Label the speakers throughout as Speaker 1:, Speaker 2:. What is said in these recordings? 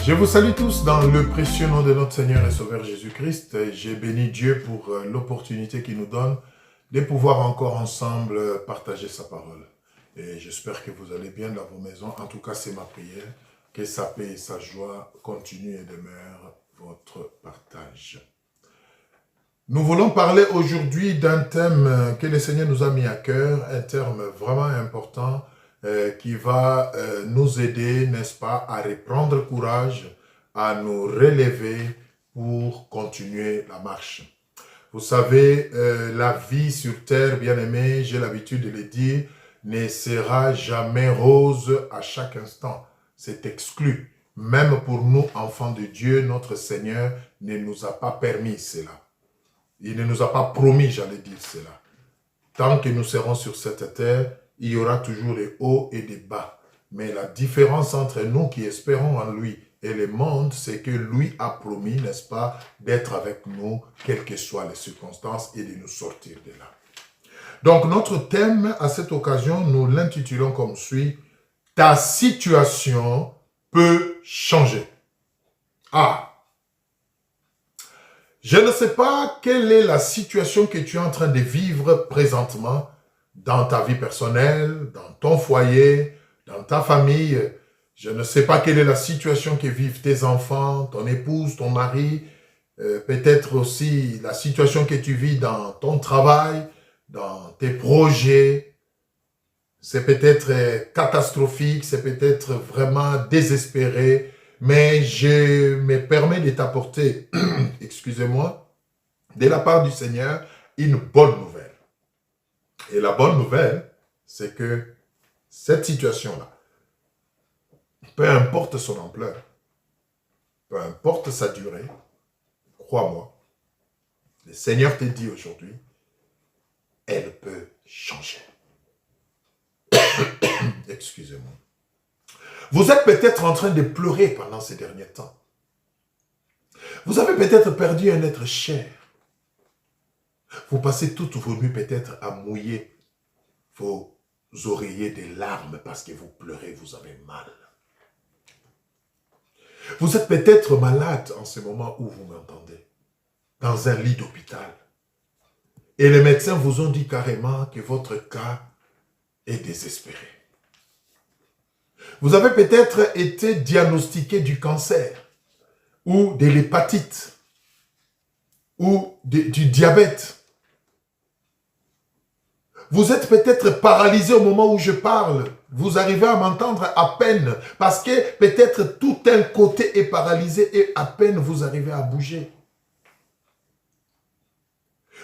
Speaker 1: Je vous salue tous dans le précieux nom de notre Seigneur et Sauveur Jésus-Christ. J'ai béni Dieu pour l'opportunité qu'il nous donne de pouvoir encore ensemble partager sa parole. Et j'espère que vous allez bien dans vos maisons. En tout cas, c'est ma prière. Que sa paix et sa joie continuent et demeurent votre partage. Nous voulons parler aujourd'hui d'un thème que le Seigneur nous a mis à cœur, un thème vraiment important qui va nous aider, n'est-ce pas, à reprendre courage, à nous relever pour continuer la marche. Vous savez, la vie sur terre, bien-aimés, j'ai l'habitude de le dire, ne sera jamais rose à chaque instant. C'est exclu. Même pour nous, enfants de Dieu, notre Seigneur ne nous a pas permis cela. Il ne nous a pas promis, j'allais dire cela. Tant que nous serons sur cette terre, il y aura toujours des hauts et des bas. Mais la différence entre nous qui espérons en lui et le monde, c'est que lui a promis, n'est-ce pas, d'être avec nous, quelles que soient les circonstances, et de nous sortir de là. Donc, notre thème, à cette occasion, nous l'intitulons comme suit, « Ta situation peut changer ». Ah! Je ne sais pas quelle est la situation que tu es en train de vivre présentement dans ta vie personnelle, dans ton foyer, dans ta famille. Je ne sais pas quelle est la situation que vivent tes enfants, ton épouse, ton mari, peut-être aussi la situation que tu vis dans ton travail, dans tes projets. C'est peut-être catastrophique, c'est peut-être vraiment désespéré, mais je me permets de t'apporter, excusez-moi, de la part du Seigneur, une bonne nouvelle. Et la bonne nouvelle, c'est que cette situation-là, peu importe son ampleur, peu importe sa durée, crois-moi, le Seigneur te dit aujourd'hui, elle peut changer. Excusez-moi. Vous êtes peut-être en train de pleurer pendant ces derniers temps. Vous avez peut-être perdu un être cher. Vous passez toutes vos nuits peut-être à mouiller vos oreillers de larmes parce que vous pleurez, vous avez mal. Vous êtes peut-être malade en ce moment où vous m'entendez, dans un lit d'hôpital. Et les médecins vous ont dit carrément que votre cas est désespéré. Vous avez peut-être été diagnostiqué du cancer, ou de l'hépatite, ou du diabète. Vous êtes peut-être paralysé au moment où je parle. Vous arrivez à m'entendre à peine, parce que peut-être tout un côté est paralysé et à peine vous arrivez à bouger.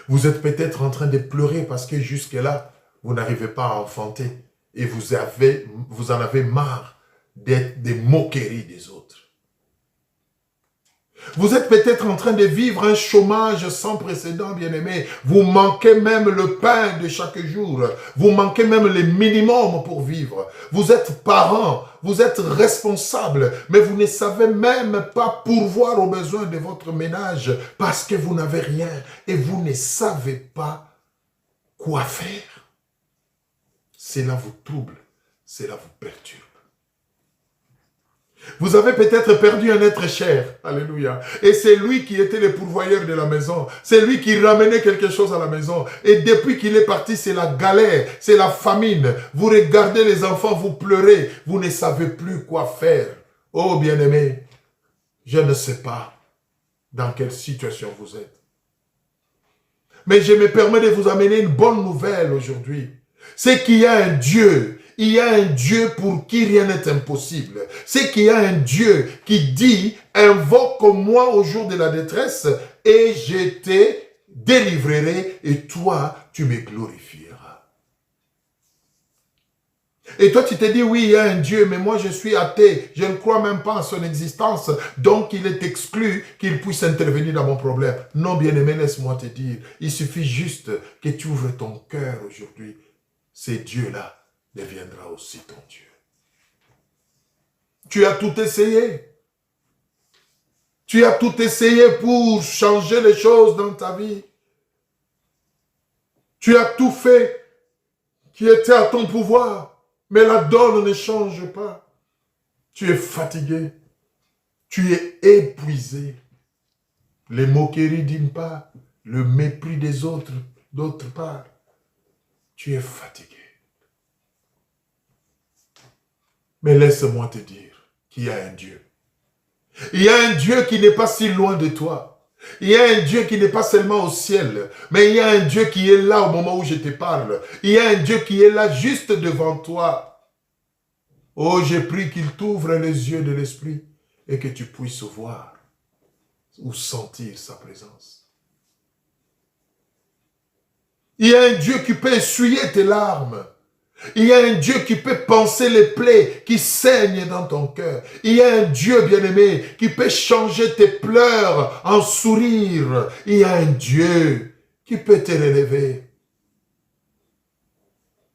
Speaker 1: Vous êtes peut-être en train de pleurer parce que jusque-là, vous n'arrivez pas à enfanter et vous en avez marre d'être des moqueries des autres. Vous êtes peut-être en train de vivre un chômage sans précédent, bien-aimé. Vous manquez même le pain de chaque jour. Vous manquez même le minimum pour vivre. Vous êtes parents, vous êtes responsables, mais vous ne savez même pas pourvoir aux besoins de votre ménage parce que vous n'avez rien et vous ne savez pas quoi faire. Cela vous trouble, cela vous perturbe. Vous avez peut-être perdu un être cher, alléluia, et c'est lui qui était le pourvoyeur de la maison, c'est lui qui ramenait quelque chose à la maison, et depuis qu'il est parti, c'est la galère, c'est la famine, vous regardez les enfants, vous pleurez, vous ne savez plus quoi faire. Oh bien-aimé, je ne sais pas dans quelle situation vous êtes, mais je me permets de vous amener une bonne nouvelle aujourd'hui, c'est qu'il y a un Dieu. Il y a un Dieu pour qui rien n'est impossible. C'est qu'il y a un Dieu qui dit, invoque-moi au jour de la détresse et je te délivrerai et toi, tu me glorifieras. Et toi, tu te dis, oui, il y a un Dieu, mais moi, je suis athée. Je ne crois même pas en son existence. Donc, il est exclu qu'il puisse intervenir dans mon problème. Non, bien-aimé, laisse-moi te dire, il suffit juste que tu ouvres ton cœur aujourd'hui. C'est Dieu-là deviendra aussi ton Dieu. Tu as tout essayé. Tu as tout essayé pour changer les choses dans ta vie. Tu as tout fait qui était à ton pouvoir, mais la donne ne change pas. Tu es fatigué. Tu es épuisé. Les moqueries d'une part, le mépris des autres d'autre part. Tu es fatigué. Mais laisse-moi te dire qu'il y a un Dieu. Il y a un Dieu qui n'est pas si loin de toi. Il y a un Dieu qui n'est pas seulement au ciel, mais il y a un Dieu qui est là au moment où je te parle. Il y a un Dieu qui est là juste devant toi. Oh, j'ai prie qu'il t'ouvre les yeux de l'esprit et que tu puisses voir ou sentir sa présence. Il y a un Dieu qui peut essuyer tes larmes. Il y a un Dieu qui peut panser les plaies qui saignent dans ton cœur. Il y a un Dieu bien-aimé qui peut changer tes pleurs en sourires. Il y a un Dieu qui peut te relever.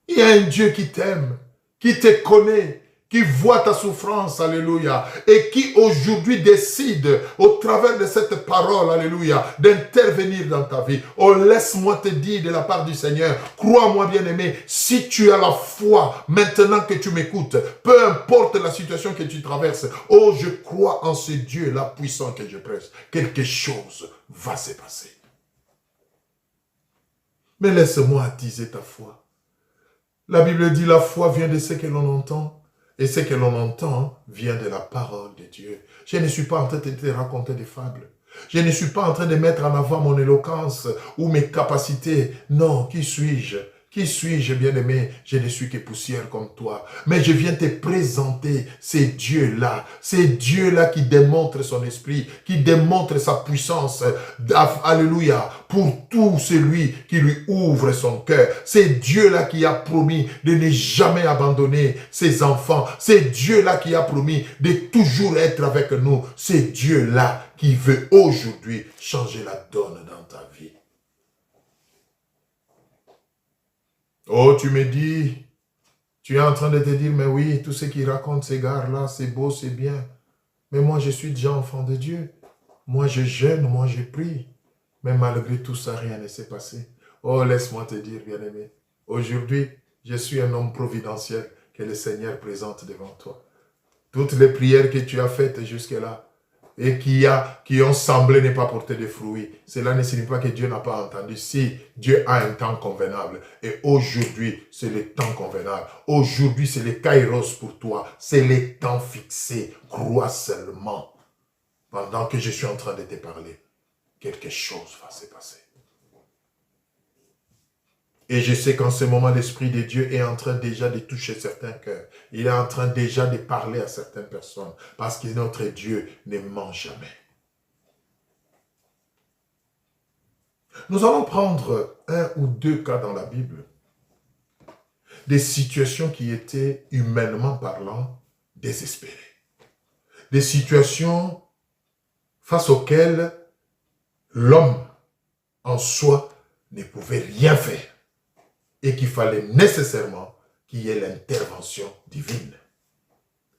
Speaker 1: Il y a un Dieu qui t'aime, qui te connaît, qui voit ta souffrance, alléluia, et qui aujourd'hui décide, au travers de cette parole, alléluia, d'intervenir dans ta vie. Oh, laisse-moi te dire de la part du Seigneur, crois-moi bien-aimé, si tu as la foi, maintenant que tu m'écoutes, peu importe la situation que tu traverses, oh, je crois en ce Dieu-là puissant que je presse, quelque chose va se passer. Mais laisse-moi attiser ta foi. La Bible dit, la foi vient de ce que l'on entend. Et ce que l'on entend vient de la parole de Dieu. Je ne suis pas en train de te raconter des fables. Je ne suis pas en train de mettre en avant mon éloquence ou mes capacités. Non, qui suis-je? Qui suis-je, bien-aimé? Je ne suis que poussière comme toi. Mais je viens te présenter ces dieux-là. Ces dieux-là qui démontrent son esprit, qui démontrent sa puissance. Alléluia. Pour tout celui qui lui ouvre son cœur. C'est Dieu-là qui a promis de ne jamais abandonner ses enfants. C'est Dieu-là qui a promis de toujours être avec nous. C'est Dieu-là qui veut aujourd'hui changer la donne dans ta vie. Oh, tu me dis, tu es en train de te dire, mais oui, tout ce qu'ils racontent, ces gars-là, c'est beau, c'est bien. Mais moi, je suis déjà enfant de Dieu. Moi, je jeûne, moi, je prie. Mais malgré tout ça, rien ne s'est passé. Oh, laisse-moi te dire, bien-aimé, aujourd'hui, je suis un homme providentiel que le Seigneur présente devant toi. Toutes les prières que tu as faites jusque-là, et qui ont semblé ne pas porter de fruits. Cela ne signifie pas que Dieu n'a pas entendu. Si Dieu a un temps convenable, et aujourd'hui, c'est le temps convenable. Aujourd'hui, c'est le kairos pour toi. C'est le temps fixé. Crois seulement. Pendant que je suis en train de te parler, quelque chose va se passer. Et je sais qu'en ce moment, l'Esprit de Dieu est en train déjà de toucher certains cœurs. Il est en train déjà de parler à certaines personnes. Parce que notre Dieu ne ment jamais. Nous allons prendre un ou deux cas dans la Bible. Des situations qui étaient, humainement parlant, désespérées. Des situations face auxquelles l'homme en soi ne pouvait rien faire. Et qu'il fallait nécessairement qu'il y ait l'intervention divine.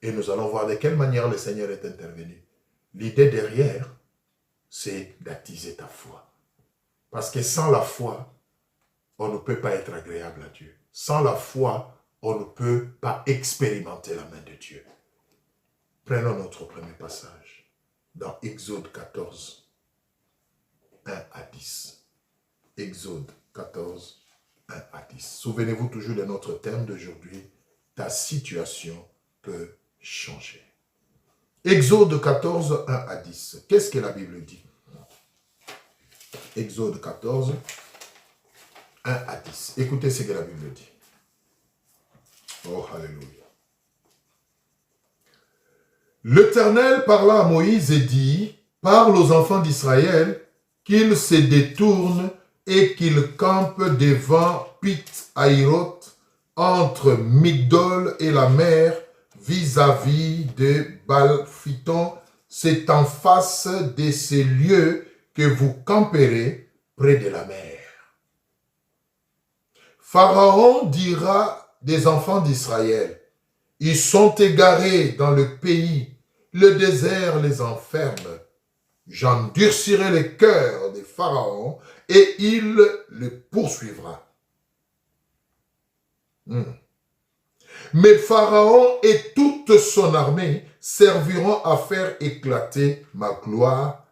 Speaker 1: Et nous allons voir de quelle manière le Seigneur est intervenu. L'idée derrière, c'est d'attiser ta foi. Parce que sans la foi, on ne peut pas être agréable à Dieu. Sans la foi, on ne peut pas expérimenter la main de Dieu. Prenons notre premier passage dans Exode 14, 1 à 10. Exode 14, 1 à 10. Souvenez-vous toujours de notre thème d'aujourd'hui. Ta situation peut changer. Exode 14, 1 à 10. Qu'est-ce que la Bible dit? Exode 14, 1 à 10. Écoutez ce que la Bible dit. Oh, alléluia. L'Éternel parla à Moïse et dit, parle aux enfants d'Israël qu'ils se détournent et qu'ils campent devant Pit-Hahiroth, entre Migdol et la mer, vis-à-vis de Baal-Phiton. C'est en face de ces lieux que vous camperez près de la mer. Pharaon dira des enfants d'Israël, ils sont égarés dans le pays, le désert les enferme. J'endurcirai le cœur de Pharaon et il le poursuivra. Mais Pharaon et toute son armée serviront à faire éclater ma gloire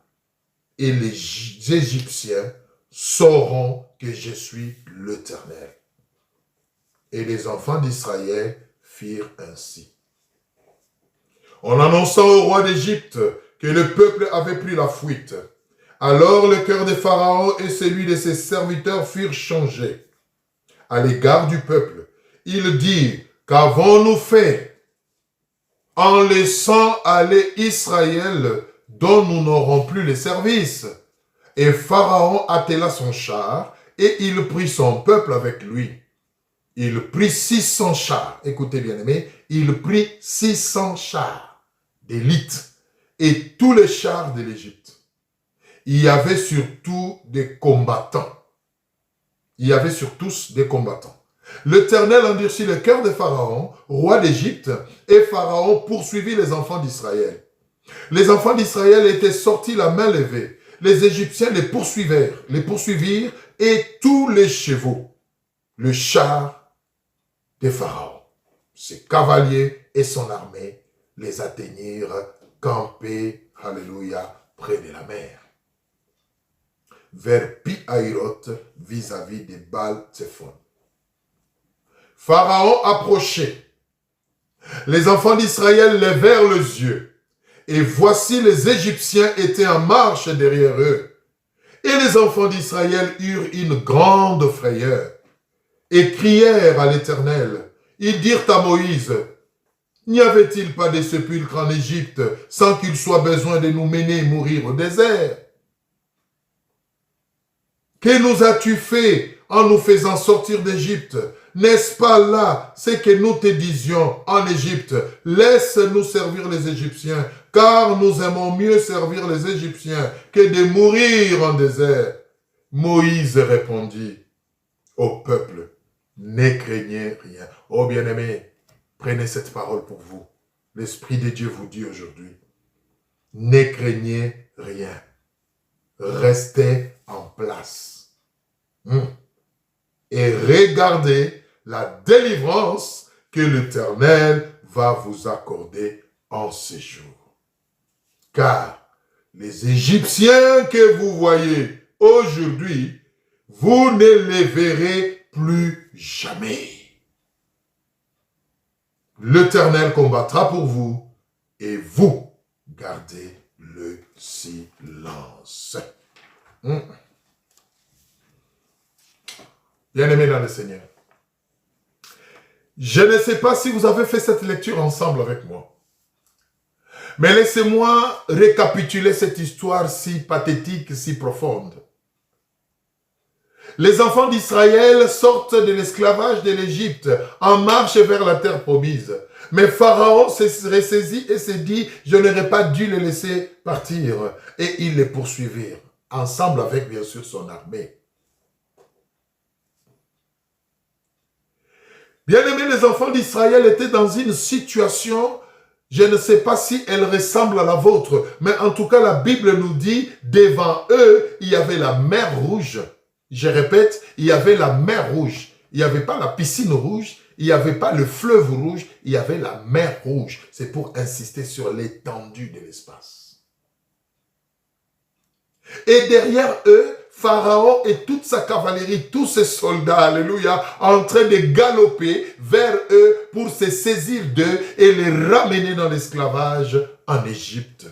Speaker 1: et les Égyptiens sauront que je suis l'Éternel. Et les enfants d'Israël firent ainsi. En annonçant au roi d'Égypte que le peuple avait pris la fuite, alors le cœur de Pharaon et celui de ses serviteurs furent changés. À l'égard du peuple, il dit, qu'avons-nous fait en laissant aller Israël dont nous n'aurons plus les services? Et Pharaon attela son char et il prit son peuple avec lui. Il prit 600 chars. Écoutez bien aimé, il prit 600 chars d'élite et tous les chars de l'Égypte. Il y avait surtout des combattants. Il y avait sur tous des combattants. L'Éternel endurcit le cœur de Pharaon, roi d'Égypte, et Pharaon poursuivit les enfants d'Israël. Les enfants d'Israël étaient sortis la main levée. Les Égyptiens les poursuivirent, et tous les chevaux, le char de Pharaon, ses cavaliers et son armée, les atteignirent campés, alléluia, près de la mer, vers Pi-Hahiroth, vis-à-vis de Baal-Tzephon. Pharaon approchait. Les enfants d'Israël levèrent les yeux. Et voici les Égyptiens étaient en marche derrière eux. Et les enfants d'Israël eurent une grande frayeur. Et crièrent à l'Éternel. Ils dirent à Moïse, n'y avait-il pas des sépulcres en Égypte sans qu'il soit besoin de nous mener mourir au désert? Que nous as-tu fait en nous faisant sortir d'Égypte? N'est-ce pas là ce que nous te disions en Égypte? Laisse-nous servir les Égyptiens, car nous aimons mieux servir les Égyptiens que de mourir en désert. Moïse répondit au peuple, ne craignez rien. Oh bien-aimés, prenez cette parole pour vous. L'Esprit de Dieu vous dit aujourd'hui, ne craignez rien. Restez en place. Et regardez la délivrance que l'Éternel va vous accorder en ce jour. Car les Égyptiens que vous voyez aujourd'hui, vous ne les verrez plus jamais. L'Éternel combattra pour vous et vous gardez le silence. Bien-aimés dans le Seigneur, je ne sais pas si vous avez fait cette lecture ensemble avec moi. Mais laissez-moi récapituler cette histoire si pathétique, si profonde. Les enfants d'Israël sortent de l'esclavage de l'Égypte en marche vers la terre promise. Mais Pharaon s'est ressaisi et s'est dit, je n'aurais pas dû les laisser partir. Et ils les poursuivirent, ensemble avec bien sûr son armée. Bien-aimés, les enfants d'Israël étaient dans une situation, je ne sais pas si elle ressemble à la vôtre, mais en tout cas la Bible nous dit, devant eux, il y avait la mer Rouge. Je répète, il y avait la mer Rouge. Il n'y avait pas la piscine rouge, il n'y avait pas le fleuve rouge, il y avait la mer Rouge. C'est pour insister sur l'étendue de l'espace. Et derrière eux, Pharaon et toute sa cavalerie, tous ses soldats, alléluia, en train de galoper vers eux pour se saisir d'eux et les ramener dans l'esclavage en Égypte.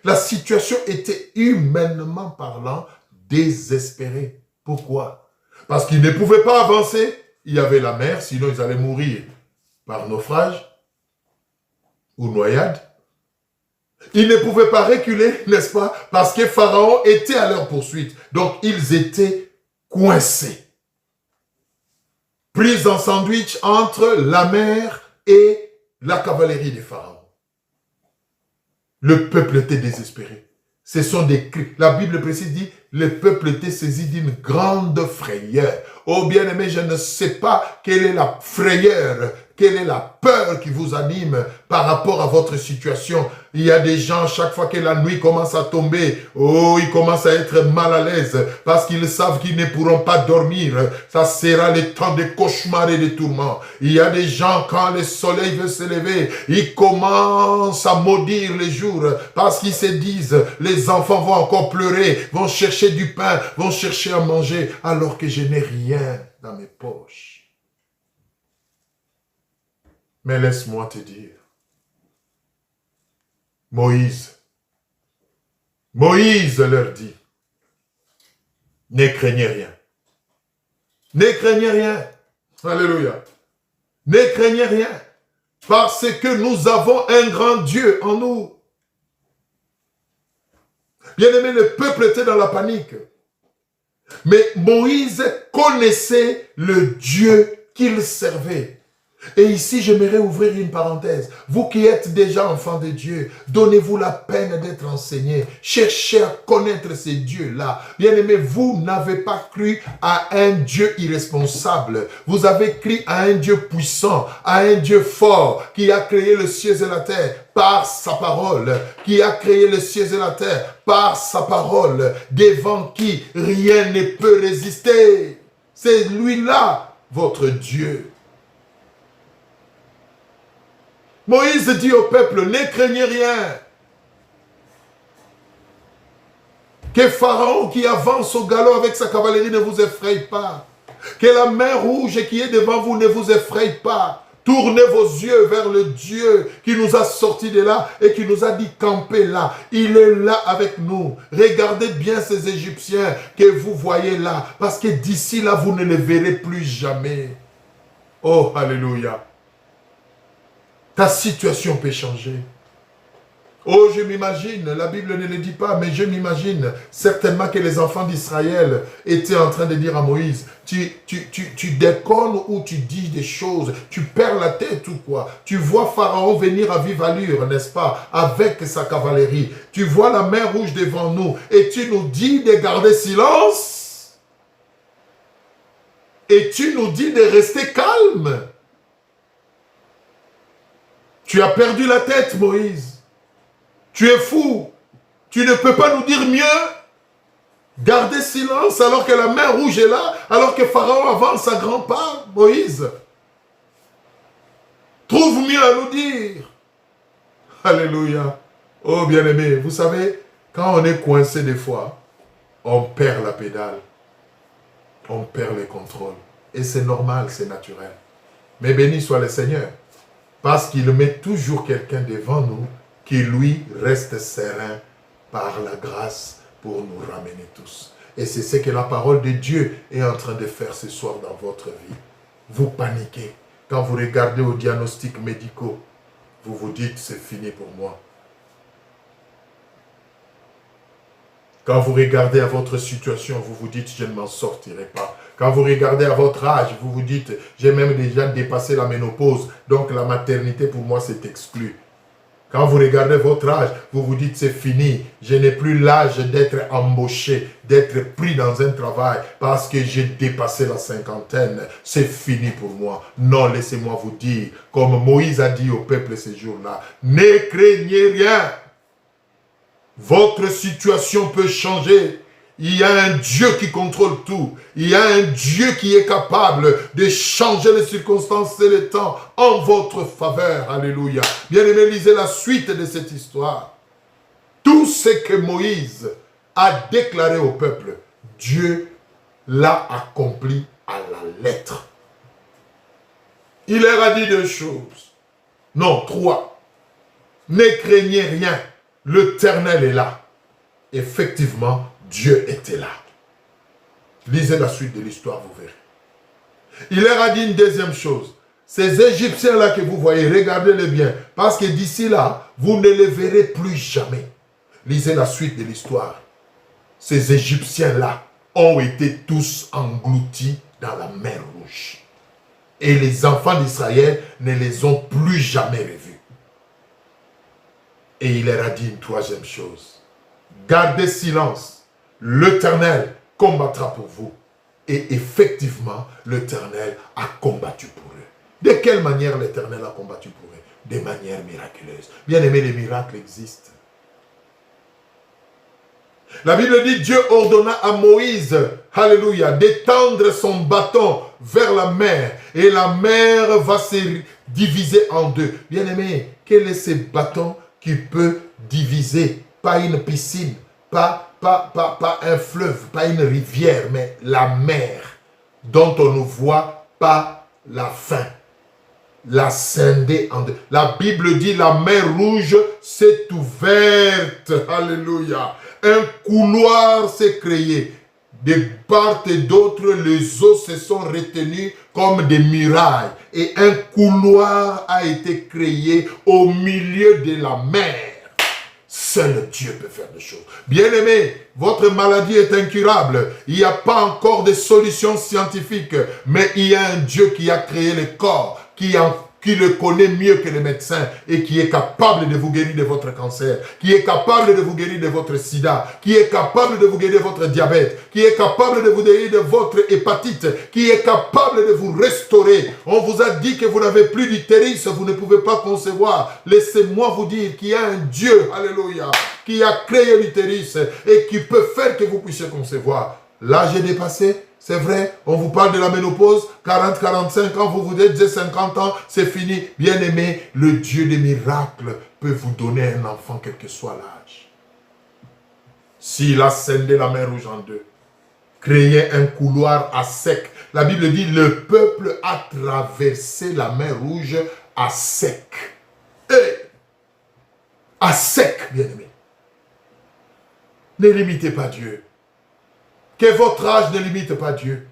Speaker 1: La situation était humainement parlant désespérée. Pourquoi? Parce qu'ils ne pouvaient pas avancer. Il y avait la mer, sinon ils allaient mourir par naufrage ou noyade. Ils ne pouvaient pas reculer, n'est-ce pas? Parce que Pharaon était à leur poursuite. Donc, ils étaient coincés. Pris en sandwich entre la mer et la cavalerie de Pharaon. Le peuple était désespéré. Ce sont des cris. La Bible précise dit, le peuple était saisi d'une grande frayeur. Oh bien-aimé, je ne sais pas quelle est la frayeur Quelle est la peur qui vous anime par rapport à votre situation? Il y a des gens, chaque fois que la nuit commence à tomber, oh, ils commencent à être mal à l'aise parce qu'ils savent qu'ils ne pourront pas dormir. Ça sera le temps de cauchemars et de tourments. Il y a des gens, quand le soleil veut se lever, ils commencent à maudire les jours parce qu'ils se disent, les enfants vont encore pleurer, vont chercher du pain, vont chercher à manger, alors que je n'ai rien dans mes poches. Mais laisse-moi te dire, Moïse leur dit, ne craignez rien. Ne craignez rien. Alléluia. Ne craignez rien. Parce que nous avons un grand Dieu en nous. Bien aimé, le peuple était dans la panique. Mais Moïse connaissait le Dieu qu'il servait. Et ici, j'aimerais ouvrir une parenthèse. Vous qui êtes déjà enfants de Dieu, donnez-vous la peine d'être enseigné. Cherchez à connaître ces dieux-là. Bien-aimés, vous n'avez pas cru à un Dieu irresponsable. Vous avez cru à un Dieu puissant, à un Dieu fort, qui a créé le ciel et la terre par sa parole, qui a créé le ciel et la terre par sa parole, devant qui rien ne peut résister. C'est lui-là, votre Dieu. Moïse dit au peuple, ne craignez rien. Que Pharaon qui avance au galop avec sa cavalerie ne vous effraie pas. Que la mer rouge qui est devant vous ne vous effraie pas. Tournez vos yeux vers le Dieu qui nous a sortis de là et qui nous a dit camper là. Il est là avec nous. Regardez bien ces Égyptiens que vous voyez là. Parce que d'ici là, vous ne les verrez plus jamais. Oh, alléluia. Ta situation peut changer. Oh, je m'imagine, la Bible ne le dit pas, mais je m'imagine certainement que les enfants d'Israël étaient en train de dire à Moïse, tu déconnes ou tu dis des choses, tu perds la tête ou quoi? Tu vois Pharaon venir à vive allure, n'est-ce pas, avec sa cavalerie. Tu vois la mer rouge devant nous et tu nous dis de garder silence. Et tu nous dis de rester calme. Tu as perdu la tête, Moïse. Tu es fou. Tu ne peux pas nous dire mieux. Garder silence alors que la mer rouge est là, alors que Pharaon avance à grands pas, Moïse. Trouve mieux à nous dire. Alléluia. Oh, bien-aimé, vous savez, quand on est coincé des fois, on perd la pédale. On perd le contrôle. Et c'est normal, c'est naturel. Mais béni soit le Seigneur. Parce qu'il met toujours quelqu'un devant nous qui, lui, reste serein par la grâce pour nous ramener tous. Et c'est ce que la parole de Dieu est en train de faire ce soir dans votre vie. Vous paniquez. Quand vous regardez aux diagnostics médicaux, vous vous dites, c'est fini pour moi. Quand vous regardez à votre situation, vous vous dites, je ne m'en sortirai pas. Quand vous regardez à votre âge, vous vous dites, j'ai même déjà dépassé la ménopause, donc la maternité pour moi c'est exclu. Quand vous regardez votre âge, vous vous dites, c'est fini, je n'ai plus l'âge d'être embauché, d'être pris dans un travail parce que j'ai dépassé la cinquantaine, c'est fini pour moi. Non, laissez-moi vous dire, comme Moïse a dit au peuple ces jours-là, ne craignez rien. Votre situation peut changer. Il y a un Dieu qui contrôle tout. Il y a un Dieu qui est capable de changer les circonstances et les temps en votre faveur. Alléluia. Bien-aimés, lisez la suite de cette histoire. Tout ce que Moïse a déclaré au peuple, Dieu l'a accompli à la lettre. Il leur a dit 2 choses. Non, 3. Ne craignez rien. L'Éternel est là. Effectivement, Dieu était là. Lisez la suite de l'histoire, vous verrez. Il leur a dit une deuxième chose. Ces Égyptiens-là que vous voyez, regardez-les bien. Parce que d'ici là, vous ne les verrez plus jamais. Lisez la suite de l'histoire. Ces Égyptiens-là ont été tous engloutis dans la mer Rouge. Et les enfants d'Israël ne les ont plus jamais revus. Et il leur a dit une troisième chose. Gardez silence. L'Éternel combattra pour vous. Et effectivement, l'Éternel a combattu pour eux. De quelle manière l'Éternel a combattu pour eux? De manière miraculeuse. Bien aimé, les miracles existent. La Bible dit, Dieu ordonna à Moïse, alléluia, d'étendre son bâton vers la mer. Et la mer va se diviser en deux. Bien aimé, quel est ce bâton qui peut diviser? Pas une piscine, pas un fleuve, pas une rivière, mais la mer, dont on ne voit pas la fin. La scinder en deux. La Bible dit, la mer Rouge s'est ouverte. Alléluia. Un couloir s'est créé. De part et d'autre, les eaux se sont retenues comme des murailles. Et un couloir a été créé au milieu de la mer. Seul Dieu peut faire des choses. Bien-aimé, votre maladie est incurable. Il n'y a pas encore de solution scientifique. Mais il y a un Dieu qui a créé le corps, qui le connaît mieux que les médecins et qui est capable de vous guérir de votre cancer, qui est capable de vous guérir de votre sida, qui est capable de vous guérir de votre diabète, qui est capable de vous guérir de votre hépatite, qui est capable de vous restaurer. On vous a dit que vous n'avez plus d'utérus, vous ne pouvez pas concevoir. Laissez-moi vous dire qu'il y a un Dieu, alléluia, qui a créé l'utérus et qui peut faire que vous puissiez concevoir. L'âge est dépassé. C'est vrai, on vous parle de la ménopause, 40, 45 ans, vous vous dites, j'ai 50 ans, c'est fini. Bien aimé, le Dieu des miracles peut vous donner un enfant, quel que soit l'âge. S'il a scindé la mer Rouge en deux, créé un couloir à sec. La Bible dit, le peuple a traversé la mer Rouge à sec. À sec, bien aimé. Ne limitez pas Dieu. Que votre âge ne limite pas Dieu.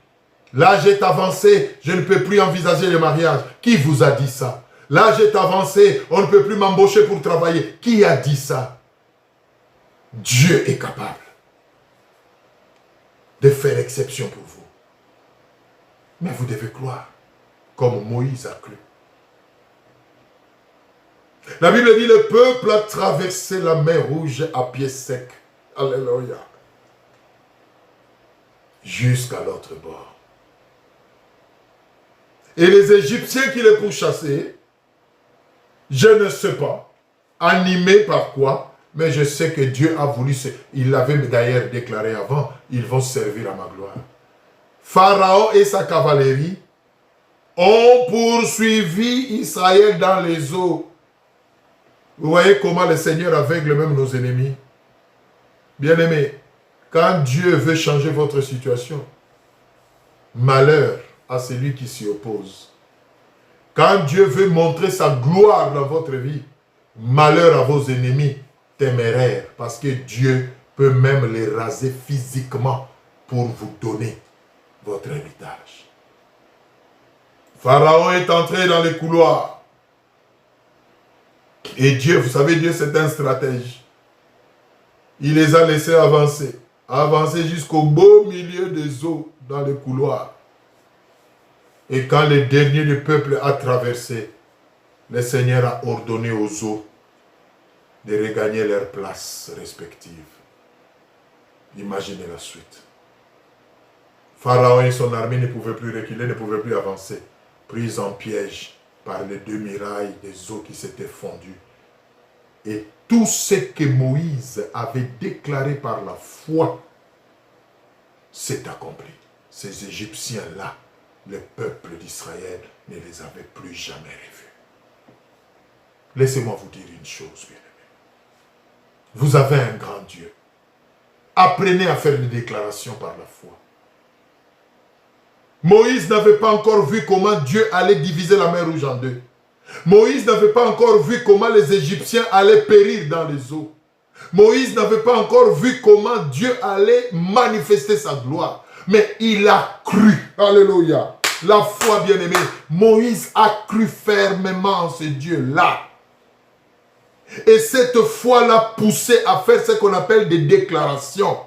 Speaker 1: L'âge est avancé, je ne peux plus envisager le mariage. Qui vous a dit ça? L'âge est avancé, on ne peut plus m'embaucher pour travailler. Qui a dit ça? Dieu est capable de faire exception pour vous. Mais vous devez croire, comme Moïse a cru. La Bible dit, le peuple a traversé la mer Rouge à pied sec. Alléluia. Jusqu'à l'autre bord. Et les Égyptiens qui les pourchassaient, je ne sais pas, animés par quoi, mais je sais que Dieu a voulu, il l'avait d'ailleurs déclaré avant, ils vont servir à ma gloire. Pharaon et sa cavalerie ont poursuivi Israël dans les eaux. Vous voyez comment le Seigneur aveugle même nos ennemis. Bien-aimés, quand Dieu veut changer votre situation, malheur à celui qui s'y oppose. Quand Dieu veut montrer sa gloire dans votre vie, malheur à vos ennemis téméraires, parce que Dieu peut même les raser physiquement pour vous donner votre héritage. Pharaon est entré dans les couloirs. Et Dieu, vous savez, Dieu c'est un stratège. Il les a laissés avancer. Avancer jusqu'au beau milieu des eaux dans le couloir. Et quand le dernier du peuple a traversé, le Seigneur a ordonné aux eaux de regagner leurs places respectives. Imaginez la suite. Pharaon et son armée ne pouvaient plus reculer, ne pouvaient plus avancer, pris en piège par les deux murailles des eaux qui s'étaient fondues. Et tout ce que Moïse avait déclaré par la foi s'est accompli. Ces Égyptiens-là, le peuple d'Israël ne les avait plus jamais revus. Laissez-moi vous dire une chose, bien-aimés. Vous avez un grand Dieu. Apprenez à faire des déclarations par la foi. Moïse n'avait pas encore vu comment Dieu allait diviser la mer Rouge en deux. Moïse n'avait pas encore vu comment les Égyptiens allaient périr dans les eaux. Moïse n'avait pas encore vu comment Dieu allait manifester sa gloire. Mais il a cru. Alléluia. La foi, bien-aimée. Moïse a cru fermement en ce Dieu-là. Et cette foi l'a poussé à faire ce qu'on appelle des déclarations.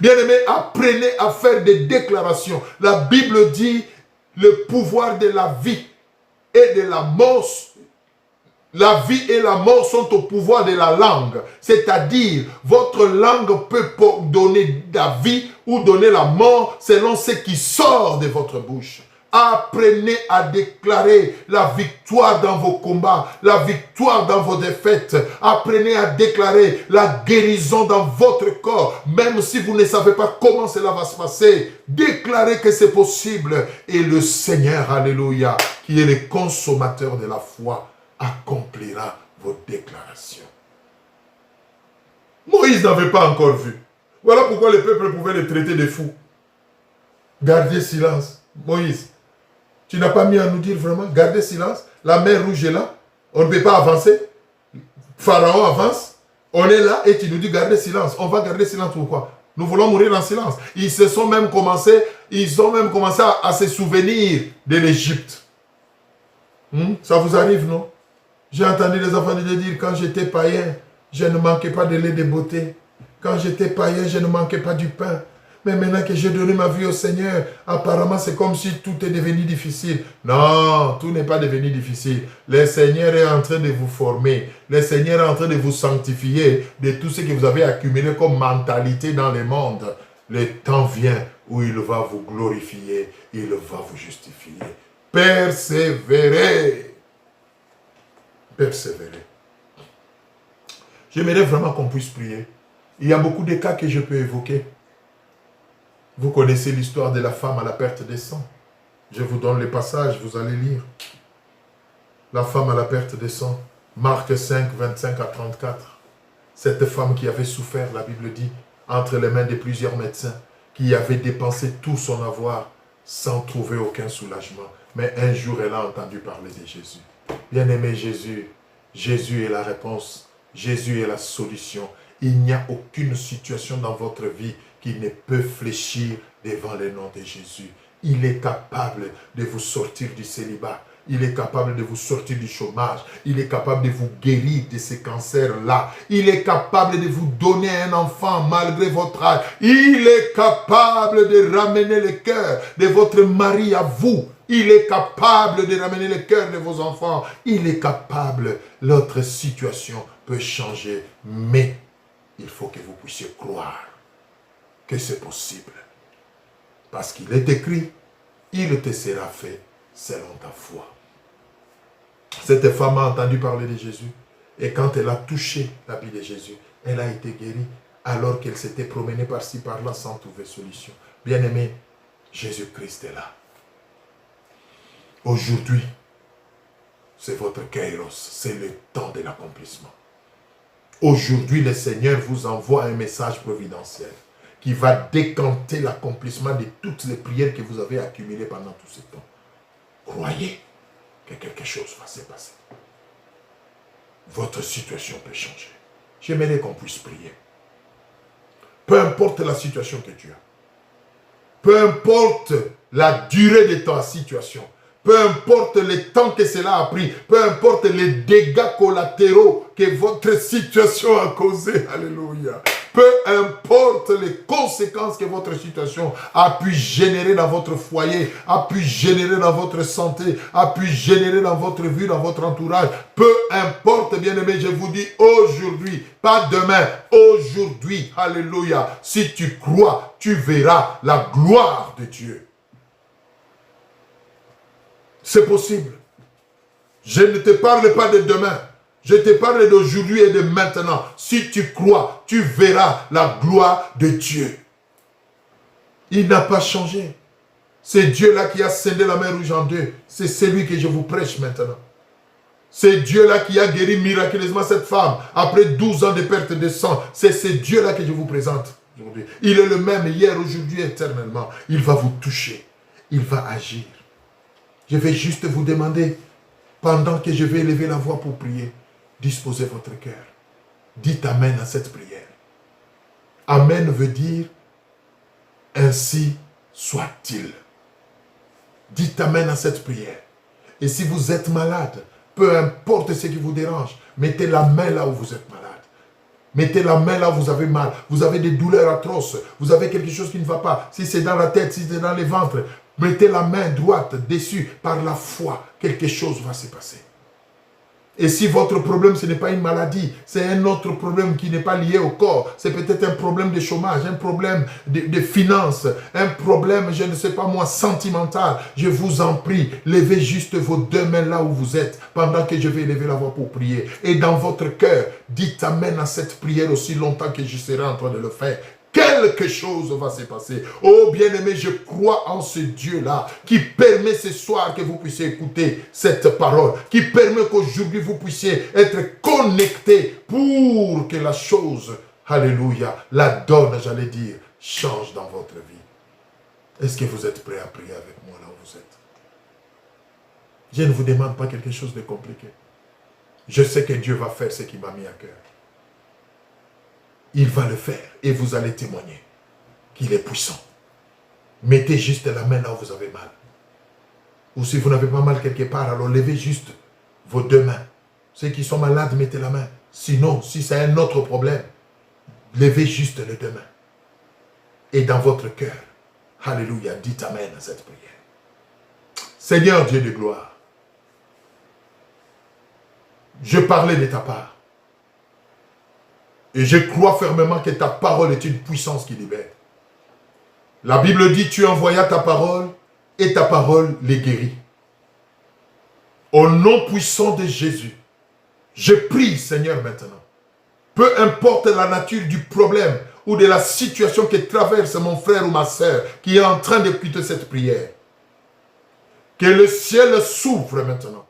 Speaker 1: Bien-aimés, apprenez à faire des déclarations. La Bible dit le pouvoir de la vie et de la mort. La vie et la mort sont au pouvoir de la langue. C'est-à-dire, votre langue peut donner la vie ou donner la mort selon ce qui sort de votre bouche. Apprenez à déclarer la victoire dans vos combats, la victoire dans vos défaites. Apprenez à déclarer la guérison dans votre corps, même si vous ne savez pas comment cela va se passer. Déclarez que c'est possible. Et le Seigneur, alléluia, qui est le consommateur de la foi, accomplira vos déclarations. Moïse n'avait pas encore vu. Voilà pourquoi le peuple pouvait le traiter de fou. Gardez silence. Moïse, tu n'as pas mis à nous dire vraiment, gardez silence. La mer rouge est là. On ne peut pas avancer. Pharaon avance. On est là et tu nous dis gardez silence. On va garder silence pourquoi? Nous voulons mourir en silence. Ils ont même commencé à se souvenir de l'Égypte. Ça vous arrive, non? J'ai entendu les enfants de Dieu dire, quand j'étais païen, je ne manquais pas de lait de beauté. Quand j'étais païen, je ne manquais pas du pain. Mais maintenant que j'ai donné ma vie au Seigneur, apparemment c'est comme si tout est devenu difficile. Non, tout n'est pas devenu difficile. Le Seigneur est en train de vous former. Le Seigneur est en train de vous sanctifier de tout ce que vous avez accumulé comme mentalité dans le monde. Le temps vient où il va vous glorifier, il va vous justifier. Persévérez. Persévérez. J'aimerais vraiment qu'on puisse prier. Il y a beaucoup de cas que je peux évoquer. Vous connaissez l'histoire de la femme à la perte des sangs. Je vous donne les passages, vous allez lire. La femme à la perte des sangs. Marc 5, 25 à 34. Cette femme qui avait souffert, la Bible dit, entre les mains de plusieurs médecins, qui avait dépensé tout son avoir sans trouver aucun soulagement. Mais un jour, elle a entendu parler de Jésus. Bien-aimé Jésus, Jésus est la réponse. Jésus est la solution. Il n'y a aucune situation dans votre vie qui ne peut fléchir devant le nom de Jésus. Il est capable de vous sortir du célibat. Il est capable de vous sortir du chômage. Il est capable de vous guérir de ces cancers-là. Il est capable de vous donner un enfant malgré votre âge. Il est capable de ramener le cœur de votre mari à vous. Il est capable de ramener le cœur de vos enfants. Il est capable. L'autre situation peut changer. Mais il faut que vous puissiez croire que c'est possible. Parce qu'il est écrit, il te sera fait selon ta foi. Cette femme a entendu parler de Jésus. Et quand elle a touché l'habit de Jésus, elle a été guérie alors qu'elle s'était promenée par-ci, par-là sans trouver solution. Bien-aimé, Jésus-Christ est là. Aujourd'hui, c'est votre kairos, c'est le temps de l'accomplissement. Aujourd'hui, le Seigneur vous envoie un message providentiel qui va décanter l'accomplissement de toutes les prières que vous avez accumulées pendant tout ce temps. Croyez que quelque chose va se passer. Votre situation peut changer. J'aimerais qu'on puisse prier. Peu importe la situation que tu as, peu importe la durée de ta situation, peu importe le temps que cela a pris, peu importe les dégâts collatéraux que votre situation a causés, alléluia. Peu importe les conséquences que votre situation a pu générer dans votre foyer, a pu générer dans votre santé, a pu générer dans votre vie, dans votre entourage. Peu importe, bien-aimé, je vous dis aujourd'hui, pas demain, aujourd'hui, alléluia. Si tu crois, tu verras la gloire de Dieu. C'est possible. Je ne te parle pas de demain. Je te parle d'aujourd'hui et de maintenant. Si tu crois, tu verras la gloire de Dieu. Il n'a pas changé. C'est Dieu-là qui a scindé la mer rouge en deux. C'est celui que je vous prêche maintenant. C'est Dieu-là qui a guéri miraculeusement cette femme après 12 ans de perte de sang. C'est ce Dieu-là que je vous présente aujourd'hui. Il est le même hier, aujourd'hui, éternellement. Il va vous toucher. Il va agir. Je vais juste vous demander, pendant que je vais élever la voix pour prier, disposez votre cœur. Dites Amen à cette prière. Amen veut dire, ainsi soit-il. Dites Amen à cette prière. Et si vous êtes malade, peu importe ce qui vous dérange, mettez la main là où vous êtes malade. Mettez la main là où vous avez mal. Vous avez des douleurs atroces. Vous avez quelque chose qui ne va pas. Si c'est dans la tête, si c'est dans le ventre, mettez la main droite dessus. Par la foi, quelque chose va se passer. Et si votre problème, ce n'est pas une maladie, c'est un autre problème qui n'est pas lié au corps, c'est peut-être un problème de chômage, un problème de finances, un problème, je ne sais pas moi, sentimental, je vous en prie, levez juste vos deux mains là où vous êtes, pendant que je vais lever la voix pour prier. Et dans votre cœur, dites amen à cette prière aussi longtemps que je serai en train de le faire. Quelque chose va se passer. Oh bien-aimé, je crois en ce Dieu-là qui permet ce soir que vous puissiez écouter cette parole, qui permet qu'aujourd'hui vous puissiez être connectés pour que la chose, alléluia, la donne, j'allais dire, change dans votre vie. Est-ce que vous êtes prêts à prier avec moi là où vous êtes? Je ne vous demande pas quelque chose de compliqué. Je sais que Dieu va faire ce qu'il m'a mis à cœur. Il va le faire et vous allez témoigner qu'il est puissant. Mettez juste la main là où vous avez mal. Ou si vous n'avez pas mal quelque part, alors levez juste vos deux mains. Ceux qui sont malades, mettez la main. Sinon, si c'est un autre problème, levez juste les deux mains. Et dans votre cœur, alléluia, dites amen à cette prière. Seigneur Dieu de gloire, je parlais de ta part. Et je crois fermement que ta parole est une puissance qui libère. La Bible dit, tu envoyas ta parole et ta parole les guérit. Au nom puissant de Jésus, je prie, Seigneur, maintenant. Peu importe la nature du problème ou de la situation que traverse mon frère ou ma soeur qui est en train d'écouter cette prière. Que le ciel s'ouvre maintenant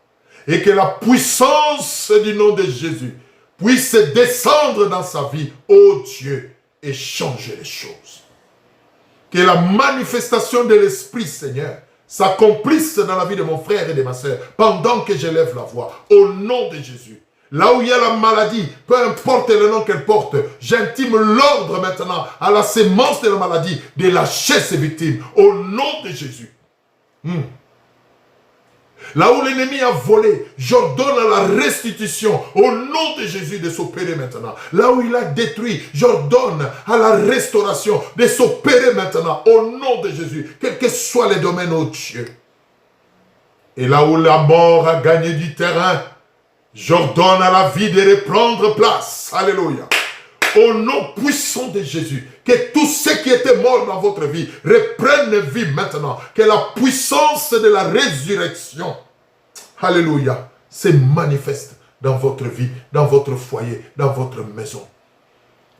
Speaker 1: et que la puissance du nom de Jésus puisse descendre dans sa vie, ô Dieu, et changer les choses. Que la manifestation de l'Esprit, Seigneur, s'accomplisse dans la vie de mon frère et de ma soeur, pendant que j'élève la voix, au nom de Jésus. Là où il y a la maladie, peu importe le nom qu'elle porte, j'intime l'ordre maintenant à la sémence de la maladie de lâcher ses victimes, au nom de Jésus. Là où l'ennemi a volé, j'ordonne à la restitution au nom de Jésus de s'opérer maintenant. Là où il a détruit, j'ordonne à la restauration de s'opérer maintenant au nom de Jésus. Quels que soient les domaines, ô Dieu. Et là où la mort a gagné du terrain, j'ordonne à la vie de reprendre place. Alléluia. Au nom puissant de Jésus, que tous ceux qui étaient morts dans votre vie reprennent vie maintenant. Que la puissance de la résurrection, alléluia, se manifeste dans votre vie, dans votre foyer, dans votre maison.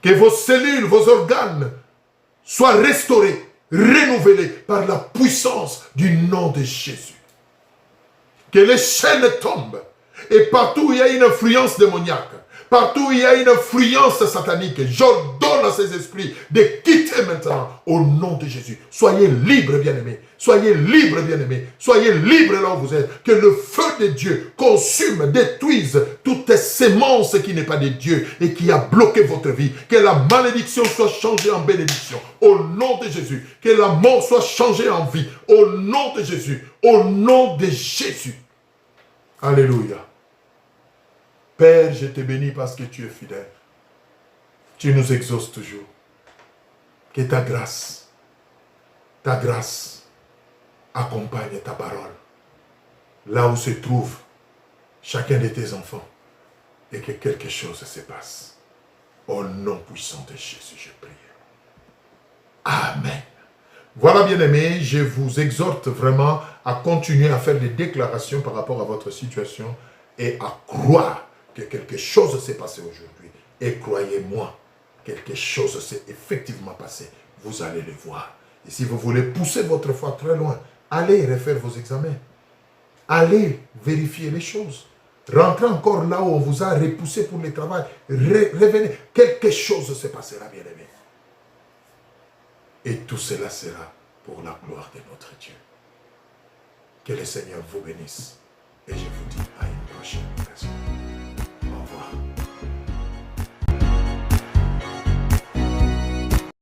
Speaker 1: Que vos cellules, vos organes soient restaurés, renouvelés par la puissance du nom de Jésus. Que les chaînes tombent et partout où il y a une influence démoniaque, partout où il y a une influence satanique, j'ordonne à ces esprits de quitter maintenant au nom de Jésus. Soyez libres, bien-aimés. Soyez libres, bien-aimés. Soyez libres là où vous êtes. Que le feu de Dieu consume, détruise toute sémence qui n'est pas de Dieu et qui a bloqué votre vie. Que la malédiction soit changée en bénédiction. Au nom de Jésus. Que la mort soit changée en vie. Au nom de Jésus. Au nom de Jésus. Alléluia. Père, je te bénis parce que tu es fidèle. Tu nous exauces toujours. Que ta grâce accompagne ta parole. Là où se trouve chacun de tes enfants. Et que quelque chose se passe. Au nom puissant de Jésus, je prie. Amen. Voilà, bien-aimés, je vous exhorte vraiment à continuer à faire des déclarations par rapport à votre situation et à croire que quelque chose s'est passé aujourd'hui. Et croyez-moi, quelque chose s'est effectivement passé. Vous allez le voir. Et si vous voulez pousser votre foi très loin, allez refaire vos examens. Allez vérifier les choses. Rentrez encore là où on vous a repoussé pour le travail. Revenez. Quelque chose s'est passé là, bien-aimé. Et tout cela sera pour la gloire de notre Dieu. Que le Seigneur vous bénisse. Et je vous dis à une prochaine occasion.